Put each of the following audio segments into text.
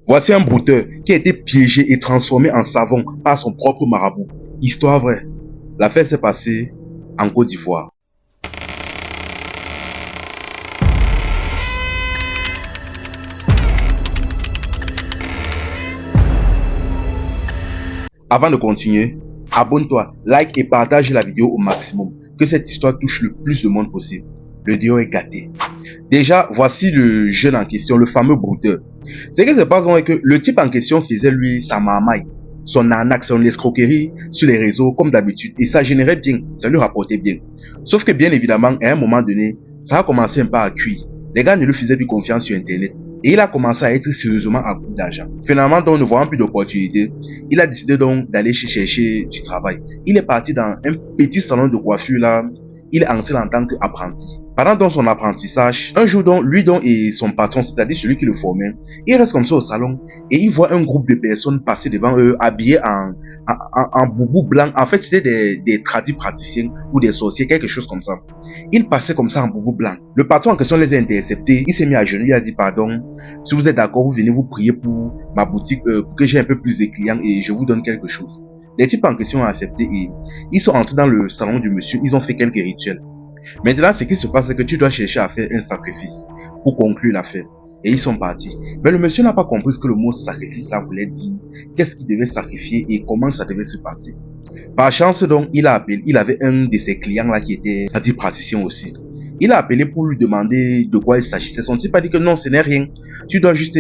Voici un brouteur qui a été piégé et transformé en savon par son propre marabout. Histoire vraie. L'affaire s'est passée en Côte d'Ivoire. Avant de continuer, abonne-toi, like et partage la vidéo au maximum. Que cette histoire touche le plus de monde possible. Le Dieu est gâté. Déjà, voici le jeune en question, le fameux brouteur. Ce qui se passe, c'est que le type en question faisait lui sa marmaille, son arnaque, son escroquerie sur les réseaux comme d'habitude. Et ça générait bien, ça lui rapportait bien. Sauf que bien évidemment, à un moment donné, ça a commencé un peu à cuire. Les gars ne lui faisaient plus confiance sur Internet. Et il a commencé à être sérieusement à court d'argent. Finalement, donc, ne voyant plus d'opportunités, il a décidé donc d'aller chercher du travail. Il est parti dans un petit salon de coiffure là. Il est entré en tant qu'apprenti. Pendant donc son apprentissage, un jour donc, lui donc et son patron, c'est-à-dire celui qui le formait, il reste comme ça au salon et il voit un groupe de personnes passer devant eux habillés en boubou blanc. En fait, c'était des tradis praticiens ou des sorciers, quelque chose comme ça. Ils passaient comme ça en boubou blanc. Le patron en question les a interceptés. Il s'est mis à genoux, il a dit pardon. Si vous êtes d'accord, vous venez vous prier pour ma boutique, pour que j'ai un peu plus de clients et je vous donne quelque chose. Les types en question ont accepté et ils sont entrés dans le salon du monsieur, ils ont fait quelques rituels. Maintenant, ce qui se passe, c'est que tu dois chercher à faire un sacrifice pour conclure l'affaire. Et ils sont partis. Mais le monsieur n'a pas compris ce que le mot sacrifice là voulait dire, qu'est-ce qu'il devait sacrifier et comment ça devait se passer. Par chance donc, il a appelé, il avait un de ses clients là qui était, c'est-à-dire praticien aussi. Il a appelé pour lui demander de quoi il s'agissait. Son type a dit que non, ce n'est rien. Tu dois juste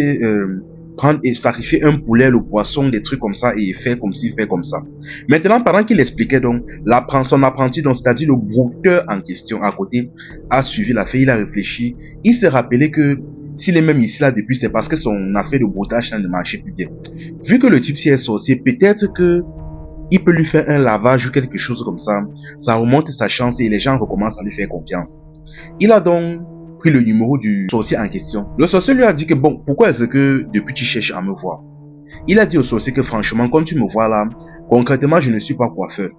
prendre et sacrifier un poulet, le poisson, des trucs comme ça et faire comme ci, faire comme ça. Maintenant, pendant qu'il expliquait donc, son apprenti, donc c'est-à-dire le brouteur en question à côté, a suivi l'affaire, il a réfléchi, il s'est rappelé que s'il est même ici là depuis, c'est parce que son affaire de broutage ne marchait plus bien. Vu que le type s'y est sorcier, peut-être que il peut lui faire un lavage ou quelque chose comme ça. Ça remonte sa chance et les gens recommencent à lui faire confiance. Il a donc pris le numéro du sorcier en question. Le sorcier lui a dit que bon, pourquoi est-ce que depuis tu cherches à me voir? Il a dit au sorcier que franchement, comme tu me vois là, concrètement, je ne suis pas coiffeur.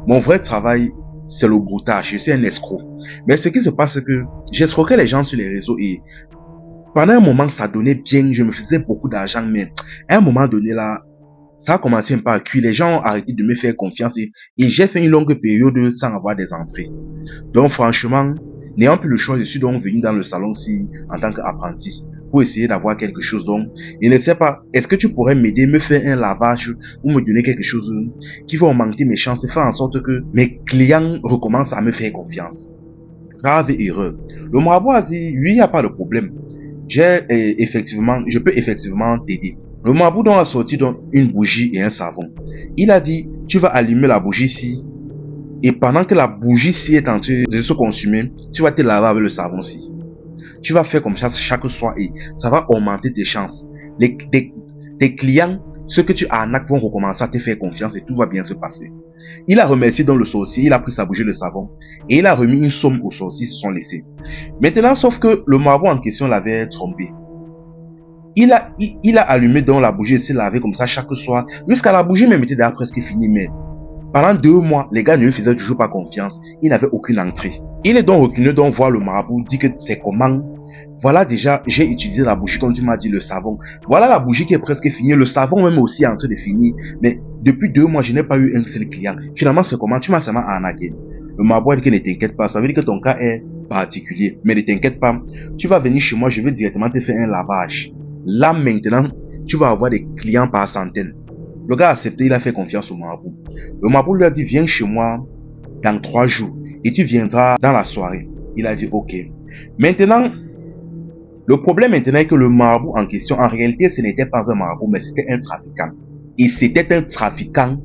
Mon vrai travail, c'est le broutage. Je suis un escroc. Mais ce qui se passe, c'est que j'escroquais les gens sur les réseaux et pendant un moment, ça donnait bien. Je me faisais beaucoup d'argent, mais à un moment donné là, ça a commencé un peu à cuire. Les gens ont arrêté de me faire confiance et j'ai fait une longue période sans avoir des entrées. Donc franchement, n'ayant plus le choix, je suis donc venu dans le salon-ci en tant qu'apprenti pour essayer d'avoir quelque chose. Donc, je ne sais pas, est-ce que tu pourrais m'aider, me faire un lavage ou me donner quelque chose qui va augmenter mes chances et faire en sorte que mes clients recommencent à me faire confiance? Grave erreur. Le marabout a dit, oui, il n'y a pas de problème. Je peux effectivement t'aider. Le marabout donc a sorti donc une bougie et un savon. Il a dit, tu vas allumer la bougie ici. Et pendant que la bougie ci est en train de se consumer, tu vas te laver avec le savon-ci. Tu vas faire comme ça chaque soir et ça va augmenter tes chances. Tes clients, ceux que tu arnaques vont recommencer à te faire confiance et tout va bien se passer. Il a remercié donc le sorcier, il a pris sa bougie de savon et il a remis une somme au sorcier, ils se sont laissés. Maintenant, sauf que le marabout en question l'avait trompé. Il a allumé donc la bougie et s'est lavé comme ça chaque soir jusqu'à la bougie même était déjà presque finie, mais pendant 2 mois, les gars ne lui faisaient toujours pas confiance. Il n'avait aucune entrée. Il est donc revenu donc voir le marabout, dit que c'est comment. Voilà déjà, j'ai utilisé la bougie comme tu m'as dit, le savon. Voilà la bougie qui est presque finie. Le savon même aussi est en train de finir. Mais depuis 2 mois, je n'ai pas eu un seul client. Finalement, c'est comment? Tu m'as seulement arnaqué. Le marabout a dit que ne t'inquiète pas. Ça veut dire que ton cas est particulier. Mais ne t'inquiète pas. Tu vas venir chez moi, je vais directement te faire un lavage. Là maintenant, tu vas avoir des clients par centaines. Le gars a accepté, il a fait confiance au marabout. Le marabout lui a dit, viens chez moi dans 3 jours et tu viendras dans la soirée. Il a dit, ok. Maintenant, le problème maintenant est que le marabout en question, en réalité, ce n'était pas un marabout, mais c'était un trafiquant. Et c'était un trafiquant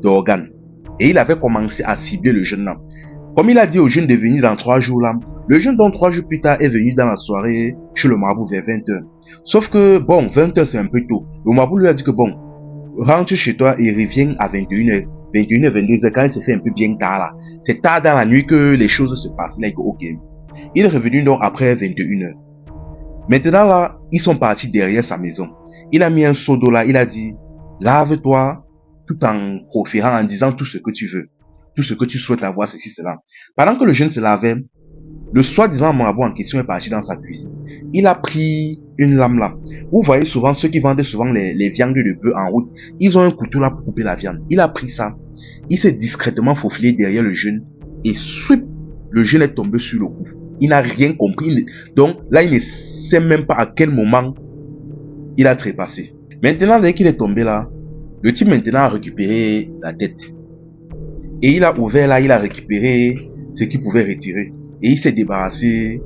d'organes. Et il avait commencé à cibler le jeune là. Comme il a dit au jeune de venir dans 3 jours là, le jeune donc 3 jours plus tard est venu dans la soirée chez le marabout vers 20h. Sauf que bon, 20h c'est un peu tôt. Le marabout lui a dit que bon, rentre chez toi et reviens à 21h. 21h, 22h, quand il se fait un peu bien tard là. C'est tard dans la nuit que les choses se passent. Là, il dit ok. Il est revenu donc après 21h. Maintenant là, ils sont partis derrière sa maison. Il a mis un seau d'eau là, il a dit, lave-toi tout en proférant, en disant tout ce que tu veux. Tout ce que tu souhaites avoir, ceci, cela. Pendant que le jeune se lavait, Le soi-disant marabout en question est parti dans sa cuisine. Il a pris une lame là. Vous voyez souvent ceux qui vendent souvent les viandes de bœuf en route. Ils ont un couteau là pour couper la viande. Il a pris ça. Il s'est discrètement faufilé derrière le jeune. Et swip, le jeune est tombé sur le coup. Il n'a rien compris. Donc là, il ne sait même pas à quel moment il a trépassé. Maintenant, dès qu'il est tombé là, le type maintenant a récupéré la tête. Et il a ouvert là, il a récupéré ce qu'il pouvait retirer. Et il s'est débarrassé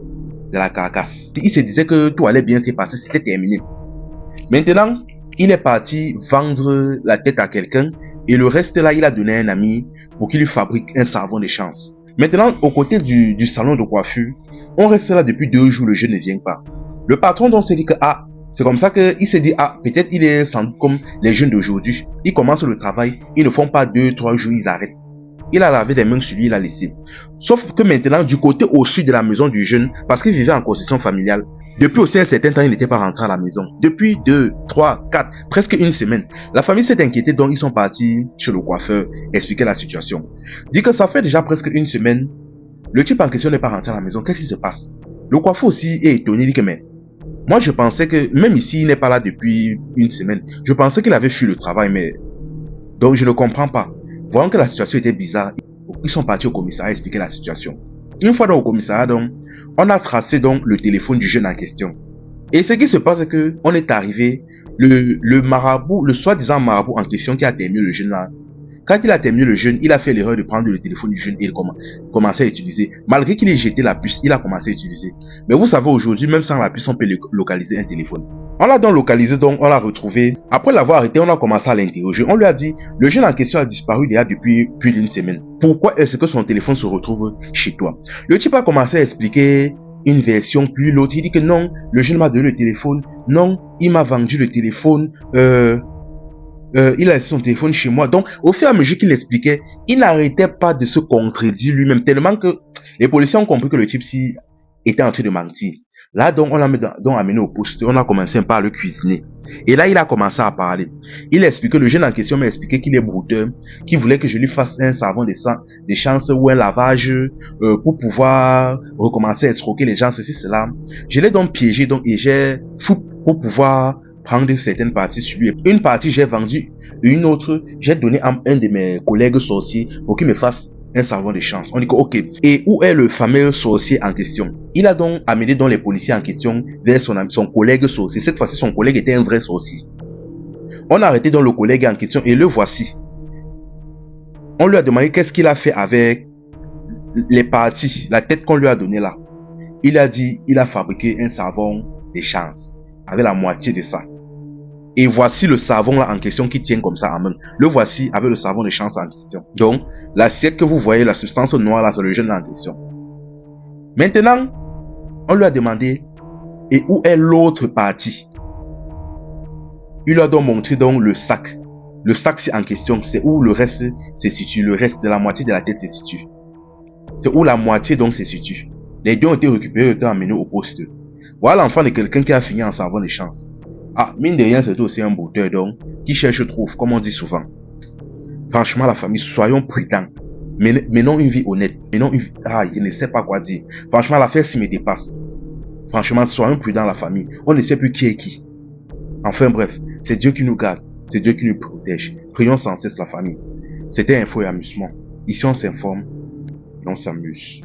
de la carcasse. Il se disait que tout allait bien se passer, c'était terminé. Maintenant, il est parti vendre la tête à quelqu'un. Et le reste là, il a donné à un ami pour qu'il lui fabrique un savon de chance. Maintenant, aux côtés du salon de coiffure, on reste là depuis 2 jours, le jeune ne vient pas. Le patron donc s'est dit que c'est comme ça qu'il s'est dit peut-être il est sans doute comme les jeunes d'aujourd'hui. Ils commencent le travail, ils ne font pas 2-3 jours, ils arrêtent. Il a lavé des mains sur lui, il a laissé. Sauf que maintenant, du côté au sud de la maison du jeune, parce qu'il vivait en concession familiale, depuis aussi un certain temps, il n'était pas rentré à la maison. Depuis 2, 3, 4, presque une semaine. La famille s'est inquiétée, donc ils sont partis chez le coiffeur expliquer la situation. Dit que ça fait déjà presque une semaine, le type en question n'est pas rentré à la maison. Qu'est-ce qui se passe? Le coiffeur aussi est étonné, il dit que mais moi je pensais que même ici il n'est pas là depuis une semaine. Je pensais qu'il avait fui le travail, mais donc je ne comprends pas. Voyant que la situation était bizarre, ils sont partis au commissariat expliquer la situation. Une fois dans le commissariat, donc, on a tracé donc le téléphone du jeune en question. Et ce qui se passe, c'est que on est arrivé, le marabout, le soi-disant marabout en question qui a terminé le jeune là. Quand il a terminé le jeune, il a fait l'erreur de prendre le téléphone du jeune et il commençait à utiliser. Malgré qu'il ait jeté la puce, il a commencé à utiliser. Mais vous savez, aujourd'hui, même sans la puce, on peut localiser un téléphone. On l'a donc localisé, donc on l'a retrouvé. Après l'avoir arrêté, on a commencé à l'interroger. On lui a dit, le jeune en question a disparu déjà depuis plus d'une semaine. Pourquoi est-ce que son téléphone se retrouve chez toi? Le type a commencé à expliquer une version, puis l'autre, il dit que non, le jeune m'a donné le téléphone. Non, il m'a vendu le téléphone. Il a laissé son téléphone chez moi. Donc, au fur et à mesure qu'il expliquait, il n'arrêtait pas de se contredire lui-même, tellement que les policiers ont compris que le type-ci était en train de mentir. Là, donc, on l'a donc amené au poste. On a commencé un peu à le cuisiner. Et là, il a commencé à parler. Il a expliqué, le jeune en question m'a expliqué qu'il est brouteur, qu'il voulait que je lui fasse un savon de chance ou un lavage pour pouvoir recommencer à escroquer les gens, ceci, cela. Je l'ai donc piégé, donc, et j'ai fou pour pouvoir prendre certaines parties sur lui. Une partie, j'ai vendu. Une autre, j'ai donné à un de mes collègues sorciers pour qu'il me fasse un savon de chance. On dit que, ok. Et où est le fameux sorcier en question? Il a donc amené donc les policiers en question vers son collègue sorcier. Cette fois-ci, son collègue était un vrai sorcier. On a arrêté donc le collègue en question et le voici. On lui a demandé qu'est-ce qu'il a fait avec les parties, la tête qu'on lui a donnée là. Il a dit, il a fabriqué un savon de chance avec la moitié de ça. Et voici le savon là en question qui tient comme ça en main. Le voici avec le savon de chance en question. Donc, l'assiette que vous voyez, la substance noire là, c'est le jeune en question. Maintenant, on lui a demandé, et où est l'autre partie? Il lui a donc montré donc le sac. Le sac c'est en question, c'est où le reste se situe. Le reste de la moitié de la tête se situe. C'est où la moitié donc se situe. Les deux ont été récupérés et ont été emmenés au poste. Voilà l'enfant de quelqu'un qui a fini en savon de chance. Mine de rien, c'est aussi un brouteur donc, qui cherche trouve, comme on dit souvent. Franchement, la famille, soyons prudents. Menons une vie honnête. Menons une vie... je ne sais pas quoi dire. Franchement, l'affaire s'y me dépasse. Franchement, soyons prudents, la famille. On ne sait plus qui est qui. Enfin bref, c'est Dieu qui nous garde. C'est Dieu qui nous protège. Prions sans cesse la famille. C'était Info et Amusement. Ici, on s'informe et on s'amuse.